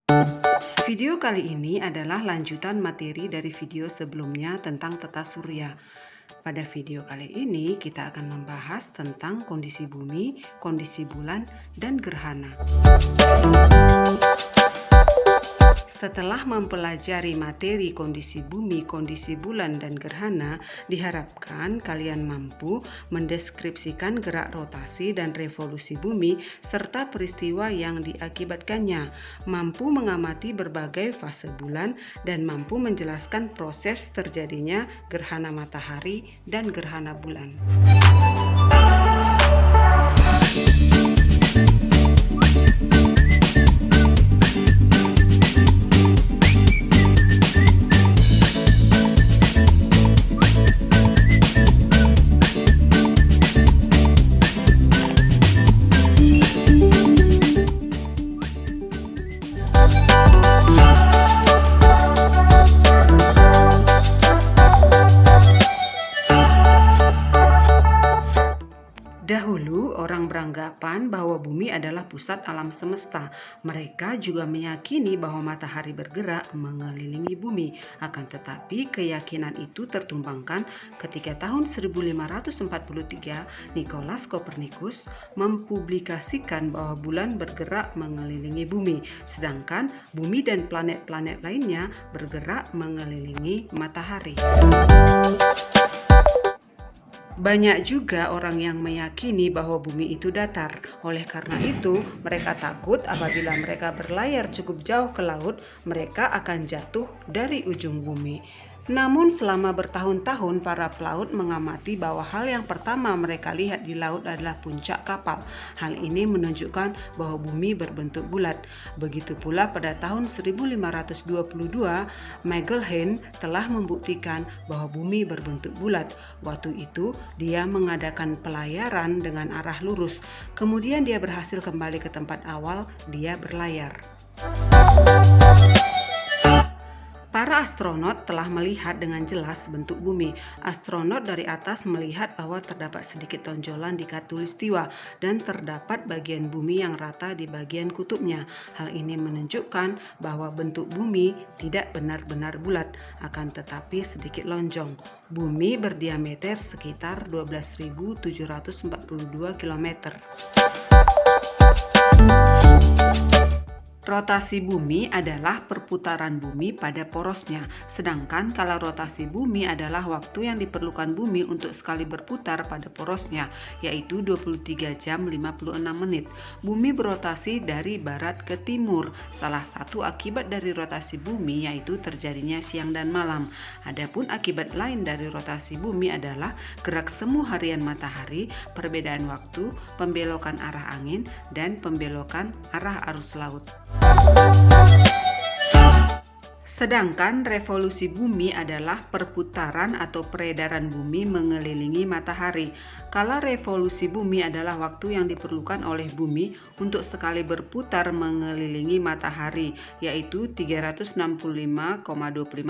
Video kali ini adalah lanjutan materi dari video sebelumnya tentang tata surya. Pada video kali ini kita akan membahas tentang kondisi bumi, kondisi bulan, dan gerhana. Setelah mempelajari materi kondisi bumi, kondisi bulan, dan gerhana, diharapkan kalian mampu mendeskripsikan gerak rotasi dan revolusi bumi serta peristiwa yang diakibatkannya, mampu mengamati berbagai fase bulan, dan mampu menjelaskan proses terjadinya gerhana matahari dan gerhana bulan. Dahulu, orang beranggapan bahwa bumi adalah pusat alam semesta. Mereka juga meyakini bahwa matahari bergerak mengelilingi bumi. Akan tetapi, keyakinan itu tertumbangkan ketika tahun 1543, Nikolaus Kopernikus mempublikasikan bahwa bulan bergerak mengelilingi bumi, sedangkan bumi dan planet-planet lainnya bergerak mengelilingi matahari. Banyak juga orang yang meyakini bahwa bumi itu datar. Oleh karena itu, mereka takut apabila mereka berlayar cukup jauh ke laut, mereka akan jatuh dari ujung bumi. Namun selama bertahun-tahun para pelaut mengamati bahwa hal yang pertama mereka lihat di laut adalah puncak kapal. Hal ini menunjukkan bahwa bumi berbentuk bulat. Begitu pula pada tahun 1522, Magellan telah membuktikan bahwa bumi berbentuk bulat. Waktu itu dia mengadakan pelayaran dengan arah lurus. Kemudian dia berhasil kembali ke tempat awal dia berlayar. Para astronot telah melihat dengan jelas bentuk bumi. Astronot dari atas melihat bahwa terdapat sedikit tonjolan di khatulistiwa dan terdapat bagian bumi yang rata di bagian kutubnya. Hal ini menunjukkan bahwa bentuk bumi tidak benar-benar bulat, akan tetapi sedikit lonjong. Bumi berdiameter sekitar 12.742 km. Rotasi bumi adalah perputaran bumi pada porosnya, sedangkan kala rotasi bumi adalah waktu yang diperlukan bumi untuk sekali berputar pada porosnya, yaitu 23 jam 56 menit. Bumi berotasi dari barat ke timur. Salah satu akibat dari rotasi bumi yaitu terjadinya siang dan malam. Adapun akibat lain dari rotasi bumi adalah gerak semu harian matahari, perbedaan waktu, pembelokan arah angin, dan pembelokan arah arus laut. Sedangkan revolusi bumi adalah perputaran atau peredaran bumi mengelilingi matahari. Kala revolusi bumi adalah waktu yang diperlukan oleh bumi untuk sekali berputar mengelilingi matahari, yaitu 365,25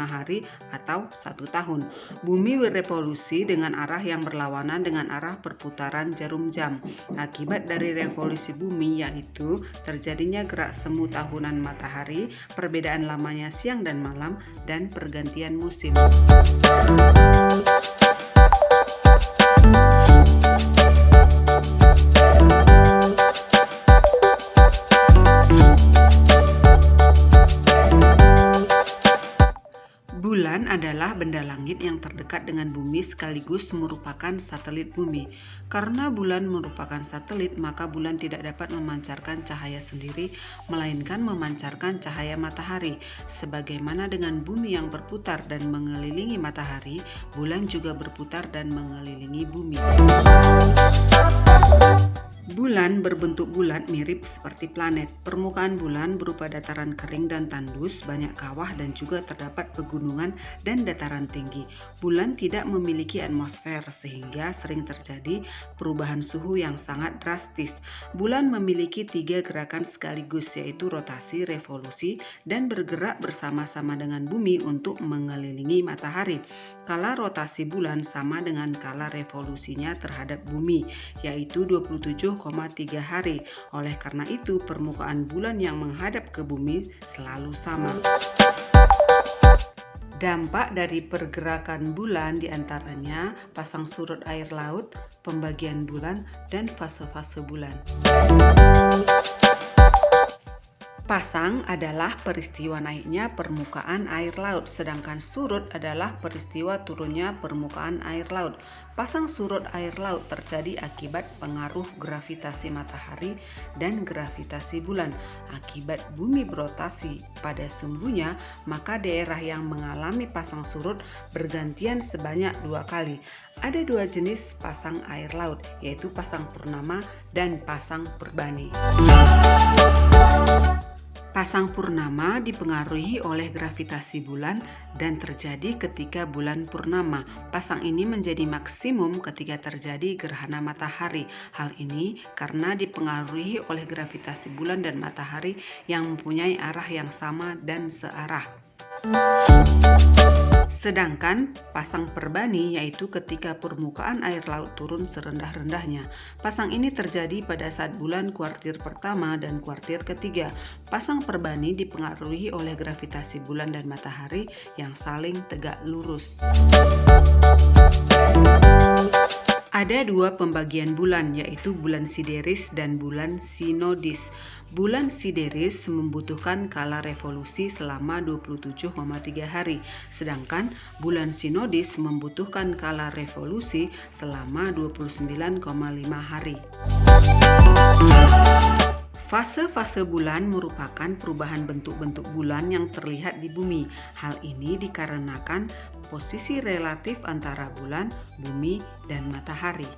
hari atau 1 tahun. Bumi berevolusi dengan arah yang berlawanan dengan arah perputaran jarum jam. Akibat dari revolusi bumi yaitu terjadinya gerak semu tahunan matahari, perbedaan lamanya siang dan malam, dan pergantian musim. Bulan adalah benda langit yang terdekat dengan bumi sekaligus merupakan satelit bumi. Karena bulan merupakan satelit, maka bulan tidak dapat memancarkan cahaya sendiri, melainkan memancarkan cahaya matahari. Sebagaimana dengan bumi yang berputar dan mengelilingi matahari, bulan juga berputar dan mengelilingi bumi. Bulan berbentuk bulat mirip seperti planet. Permukaan bulan berupa dataran kering dan tandus, banyak kawah dan juga terdapat pegunungan dan dataran tinggi. Bulan tidak memiliki atmosfer sehingga sering terjadi perubahan suhu yang sangat drastis. Bulan memiliki 3 gerakan sekaligus, yaitu rotasi, revolusi, dan bergerak bersama-sama dengan bumi untuk mengelilingi matahari. Kala rotasi bulan sama dengan kala revolusinya terhadap bumi, yaitu 27,5 27,3 hari. Oleh karena itu, permukaan bulan yang menghadap ke bumi selalu sama. Dampak dari pergerakan bulan diantaranya pasang surut air laut, pembagian bulan, dan fase-fase bulan. Pasang adalah peristiwa naiknya permukaan air laut, sedangkan surut adalah peristiwa turunnya permukaan air laut. Pasang surut air laut terjadi akibat pengaruh gravitasi matahari dan gravitasi bulan. Akibat bumi berotasi pada sumbunya, maka daerah yang mengalami pasang surut bergantian sebanyak 2 kali. Ada 2 jenis pasang air laut, yaitu pasang purnama dan pasang purbani. Pasang purnama dipengaruhi oleh gravitasi bulan dan terjadi ketika bulan purnama. Pasang ini menjadi maksimum ketika terjadi gerhana matahari. Hal ini karena dipengaruhi oleh gravitasi bulan dan matahari yang mempunyai arah yang sama dan searah. Sedangkan pasang purbani yaitu ketika permukaan air laut turun serendah-rendahnya. Pasang ini terjadi pada saat bulan kuartir pertama dan kuartir ketiga. Pasang purbani dipengaruhi oleh gravitasi bulan dan matahari yang saling tegak lurus. Ada 2 pembagian bulan, yaitu bulan sideris dan bulan sinodis. Bulan sideris membutuhkan kala revolusi selama 27,3 hari, sedangkan bulan sinodis membutuhkan kala revolusi selama 29,5 hari. Fase-fase bulan merupakan perubahan bentuk-bentuk bulan yang terlihat di bumi. Hal ini dikarenakan posisi relatif antara bulan, bumi, dan matahari.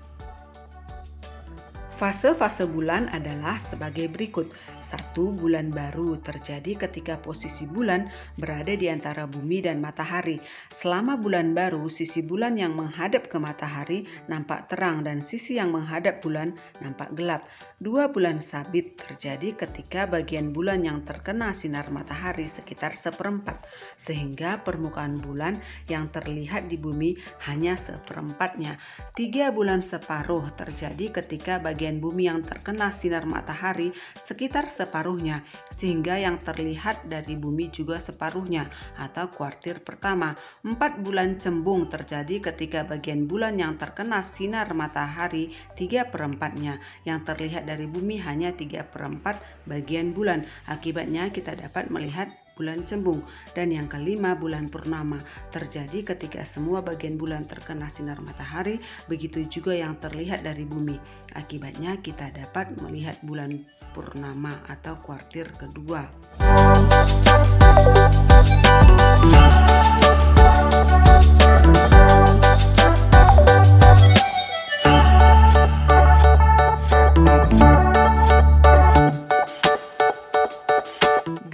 Fase-fase bulan adalah sebagai berikut. 1. Bulan baru terjadi ketika posisi bulan berada di antara bumi dan matahari. Selama bulan baru, sisi bulan yang menghadap ke matahari nampak terang dan sisi yang menghadap bulan nampak gelap. 2. Bulan sabit terjadi ketika bagian bulan yang terkena sinar matahari sekitar 1/4, sehingga permukaan bulan yang terlihat di bumi hanya 1/4-nya. 3. Bulan separuh terjadi ketika bagian bumi yang terkena sinar matahari sekitar separuhnya, sehingga yang terlihat dari bumi juga separuhnya atau kuartir pertama. 4. Bulan cembung terjadi ketika bagian bulan yang terkena sinar matahari 3/4-nya, yang terlihat dari bumi hanya 3/4 bagian bulan. Akibatnya kita dapat melihat bulan cembung. Dan yang kelima, bulan purnama terjadi ketika semua bagian bulan terkena sinar matahari, begitu juga yang terlihat dari bumi. Akibatnya kita dapat melihat bulan purnama atau kuartir kedua.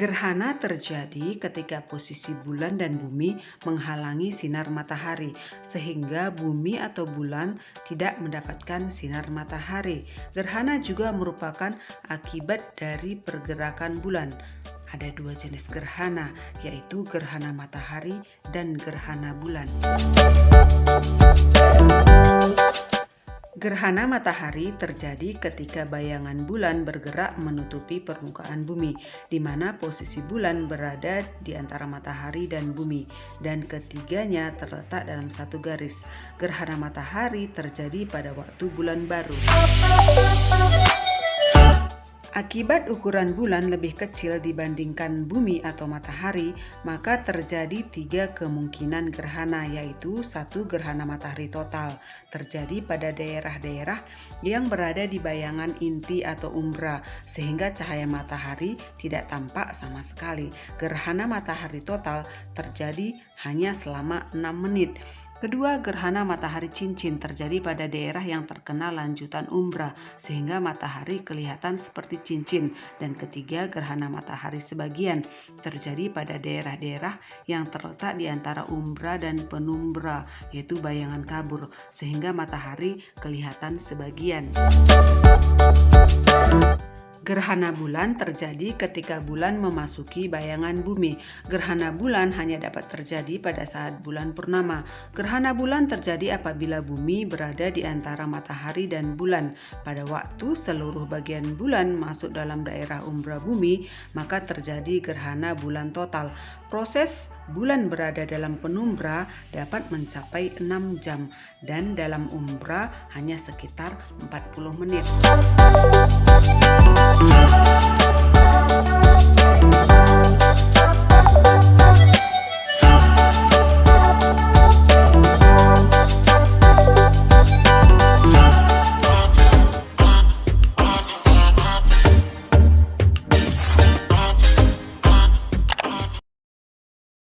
Gerhana terjadi ketika posisi bulan dan bumi menghalangi sinar matahari, sehingga bumi atau bulan tidak mendapatkan sinar matahari. Gerhana juga merupakan akibat dari pergerakan bulan. Ada 2 jenis gerhana, yaitu gerhana matahari dan gerhana bulan. Gerhana matahari terjadi ketika bayangan bulan bergerak menutupi permukaan bumi, di mana posisi bulan berada di antara matahari dan bumi, dan ketiganya terletak dalam satu garis. Gerhana matahari terjadi pada waktu bulan baru. Akibat ukuran bulan lebih kecil dibandingkan bumi atau matahari, maka terjadi 3 kemungkinan gerhana, yaitu 1. Gerhana matahari total terjadi pada daerah-daerah yang berada di bayangan inti atau umbra, sehingga cahaya matahari tidak tampak sama sekali. Gerhana matahari total terjadi hanya selama 6 menit. Kedua, gerhana matahari cincin terjadi pada daerah yang terkena lanjutan umbra, sehingga matahari kelihatan seperti cincin. Dan ketiga, gerhana matahari sebagian terjadi pada daerah-daerah yang terletak di antara umbra dan penumbra, yaitu bayangan kabur, sehingga matahari kelihatan sebagian. Gerhana bulan terjadi ketika bulan memasuki bayangan bumi. Gerhana bulan hanya dapat terjadi pada saat bulan purnama. Gerhana bulan terjadi apabila bumi berada di antara matahari dan bulan. Pada waktu seluruh bagian bulan masuk dalam daerah umbra bumi, maka terjadi gerhana bulan total. Proses bulan berada dalam penumbra dapat mencapai 6 jam dan dalam umbra hanya sekitar 40 menit.